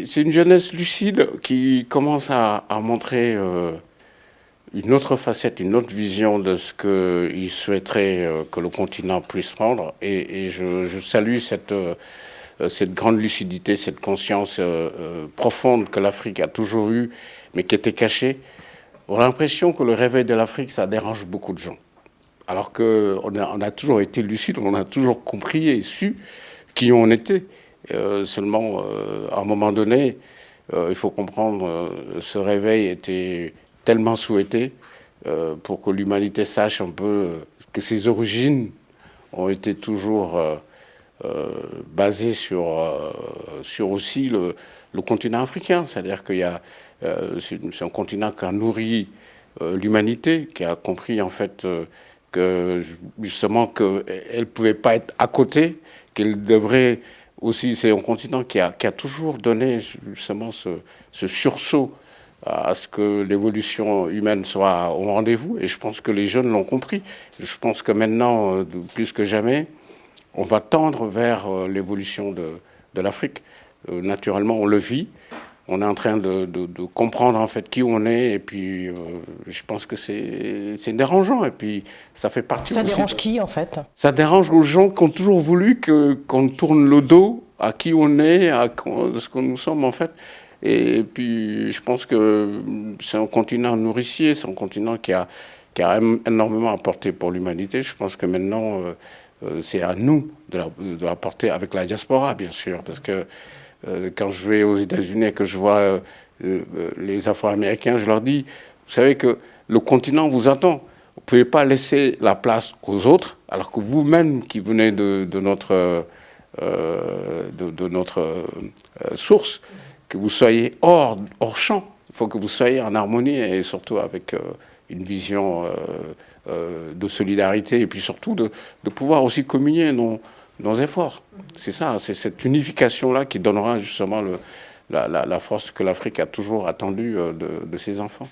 c'est une jeunesse lucide qui commence à montrer une autre facette, une autre vision de ce qu'il souhaiterait que le continent puisse prendre. Et je salue cette grande lucidité, cette conscience profonde que l'Afrique a toujours eue, mais qui était cachée. On a l'impression que le réveil de l'Afrique, ça dérange beaucoup de gens. Alors qu'on a toujours été lucide, on a toujours compris et su qui on était. Seulement, à un moment donné, il faut comprendre, ce réveil était tellement souhaité pour que l'humanité sache un peu que ses origines ont été toujours basées sur aussi le continent africain. C'est-à-dire qu'il y a, c'est un continent qui a nourri l'humanité, qui a compris en fait que justement qu'elle ne pouvait pas être à côté, qu'elle devrait aussi, c'est un continent qui a toujours donné justement ce sursaut à ce que l'évolution humaine soit au rendez-vous. Et je pense que les jeunes l'ont compris. Je pense que maintenant, plus que jamais, on va tendre vers l'évolution de l'Afrique. Naturellement, on le vit. On est en train de comprendre en fait qui on est. Et puis, je pense que c'est dérangeant. Et puis, ça fait partie Ça aussi dérange qui, en fait? Ça dérange aux gens qui ont toujours voulu qu'on tourne le dos à qui on est, ce que nous sommes en fait. Et puis je pense que c'est un continent nourricier, c'est un continent qui a énormément apporté pour l'humanité. Je pense que maintenant, c'est à nous de l'apporter avec la diaspora, bien sûr. Parce que quand je vais aux États-Unis et que je vois les Afro-Américains, je leur dis, vous savez que le continent vous attend. Vous ne pouvez pas laisser la place aux autres, alors que vous-même qui venez de notre source, que vous soyez hors champ. Il faut que vous soyez en harmonie et surtout avec une vision de solidarité et puis surtout de pouvoir aussi communier nos efforts. C'est ça, c'est cette unification-là qui donnera justement la force que l'Afrique a toujours attendue de ses enfants.